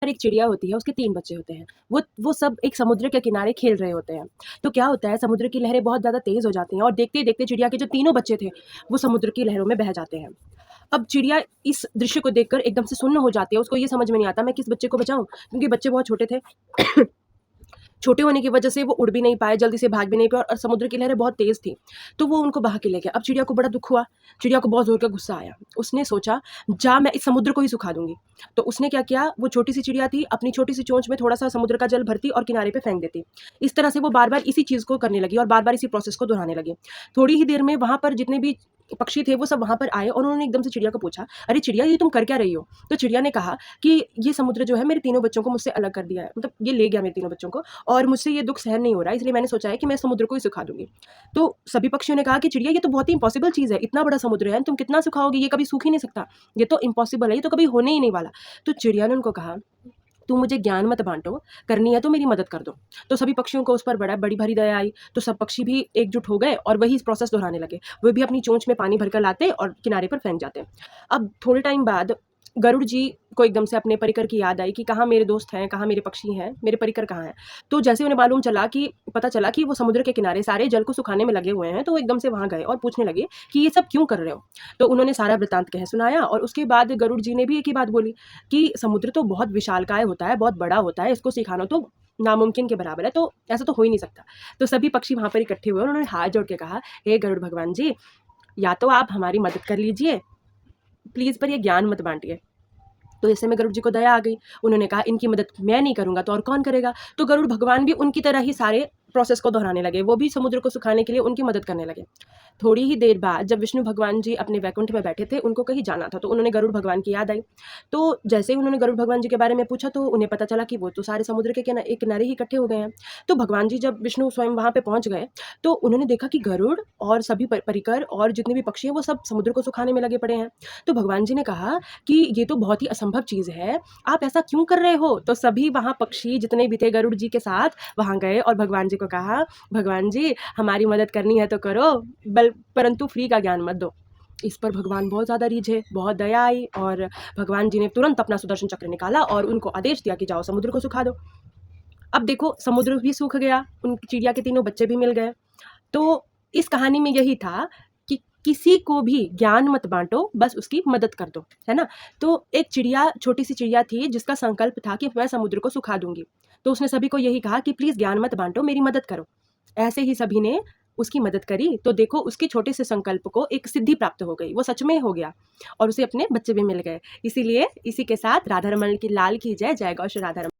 एक चिड़िया होती है, उसके 3 बच्चे होते हैं। वो सब एक समुद्र के किनारे खेल रहे होते हैं। तो क्या होता है, समुद्र की लहरें बहुत ज़्यादा तेज़ हो जाती हैं और देखते ही देखते चिड़िया के जो तीनों बच्चे थे, वो समुद्र की लहरों में बह जाते हैं। अब चिड़िया इस दृश्य को देखकर एकदम से सुन्न हो जाती है, उसको ये समझ में नहीं आता मैं किस बच्चे को बचाऊँ? क्योंकि बच्चे बहुत छोटे थे। छोटे होने की वजह से वो उड़ भी नहीं पाए, जल्दी से भाग भी नहीं पाए और समुद्र की लहरें बहुत तेज़ थी, तो वो उनको बहा के ले गया। अब चिड़िया को बड़ा दुःख हुआ, चिड़िया को बहुत ज़ोर का गुस्सा आया। उसने सोचा, जा मैं इस समुद्र को ही सुखा दूँगी। तो उसने क्या किया, वो छोटी-सी चिड़िया थी, अपनी छोटी-सी चोंच में थोड़ा-सा समुद्र का जल भरती और किनारे पे फेंक देती। इस तरह से वो बार-बार इसी चीज़ को करने लगी और बार-बार इसी प्रोसेस को दोहराने लगी। थोड़ी ही देर में वहाँ पर जितने भी पक्षी थे, वो सब वहाँ पर आए और उन्होंने एकदम से चिड़िया को पूछा, "अरे चिड़िया, ये तुम कर क्या रही हो?" तो चिड़िया ने कहा कि ये समुद्र जो है मेरे तीनों बच्चों को मुझसे अलग कर दिया है, मतलब ये ले गया मेरे तीनों बच्चों को और मुझसे ये दुःख सहन नहीं हो रहा है, इसलिए मैंने सोचा है कि मैं समुद्र को ही सुखा दूँगी। तो सभी पक्षियों ने कहा कि चिड़िया, ये तो बहुत ही इम्पॉसिबल चीज़ है, इतना बड़ा समुद्र है, तुम कितना सुखाओगी? ये कभी सूख ही नहीं सकता। ये तो इम्पॉसिबल है, ये तो कभी होने ही नहीं वाला। तो चिड़िया ने उनको कहा, तुम मुझे ज्ञान मत बाँटो, करनी है तो मेरी मदद कर दो। तो सभी पक्षियों को उस पर बड़ी भारी दया आई, तो सब पक्षी भी एकजुट हो गए और वही प्रोसेस दोहराने लगे। वे भी अपनी चोंच में पानी भरकर लाते और किनारे पर फेंक जाते। अब थोड़े टाइम बाद गरुड़ जी को एकदम से अपने परिकर की याद आई कि कहाँ मेरे दोस्त हैं, कहाँ मेरे पक्षी हैं, मेरे परिकर कहाँ हैं? तो जैसे उन्हें पता चला कि वो समुद्र के किनारे सारे जल को सुखाने में लगे हुए हैं, तो वो एकदम से वहाँ गए और पूछने लगे कि ये सब क्यों कर रहे हो? तो उन्होंने सारा वृत्तांत कह सुनाया और उसके बाद गरुड़ जी ने भी एक ही बात बोली कि समुद्र तो बहुत विशालकाय होता है, बहुत बड़ा होता है, इसको सिखाना तो नामुमकिन के बराबर है, तो ऐसा तो हो ही नहीं सकता। तो सभी पक्षी वहाँ पर इकट्ठे हुए और उन्होंने हाथ जोड़ के कहा, हे गरुड़ भगवान जी, या तो आप हमारी मदद कर लीजिए, प्लीज़, पर ये ज्ञान मत बाँटिए। तो ऐसे में गरुड़ जी को दया आ गई। उन्होंने कहा, इनकी मदद मैं नहीं करूँगा तो और कौन करेगा? तो गरुड़ भगवान भी उनकी तरह ही सारे प्रोसेस को दोहराने लगे। वो भी समुद्र को सुखाने के लिए उनकी मदद करने लगे। थोड़ी ही देर बाद जब विष्णु भगवान जी अपने वैकुंठ में बैठे थे, उनको कहीं जाना था, तो उन्होंने गरुड़ भगवान की याद आई। तो जैसे ही उन्होंने गरुड़ भगवान जी के बारे में पूछा, तो उन्हें पता चला कि वो तो सारे समुद्र के एक किनारे ही इकट्ठे हो गए हैं। तो भगवान जी जब विष्णु स्वयं वहाँ पे पहुँच गए, तो उन्होंने देखा कि गरुड़ और सभी परिकर और जितने भी पक्षी हैं, वो सब समुद्र को सुखाने में लगे पड़े हैं। तो भगवान जी ने कहा कि ये तो बहुत ही असंभव चीज़ है, आप ऐसा क्यों कर रहे हो? तो सभी वहाँ पक्षी जितने भी थे गरुड़ जी के साथ वहाँ गए और भगवान जी को कहा, भगवान जी, हमारी मदद करनी है तो करो, परंतु फ्री का ज्ञान मत दो। इस पर भगवान बहुत ज़्यादा रीझे, बहुत दया आई और भगवान जी ने तुरंत अपना सुदर्शन चक्र निकाला और उनको आदेश दिया कि जाओ समुद्र को सुखा दो। अब देखो, समुद्र भी सूख गया, उन चिड़िया के तीनों बच्चे भी मिल गए। तो इस कहानी में यही था कि किसी को भी ज्ञान मत बाँटो, बस उसकी मदद कर दो, है ना? तो एक चिड़िया, छोटी-सी चिड़िया थी जिसका संकल्प था कि मैं समुद्र को सुखा दूँगी। तो उसने सभी को यही कहा कि प्लीज़ ज्ञान मत बाँटो, मेरी मदद करो। ऐसे ही सभी ने उसकी मदद करी, तो देखो उसके छोटे से संकल्प को एक सिद्धि प्राप्त हो गई, वो सच में हो गया और उसे अपने बच्चे भी मिल गए। इसीलिए इसी के साथ राधा रमण की लाल की जय, जय गौ श्री राधा रमण।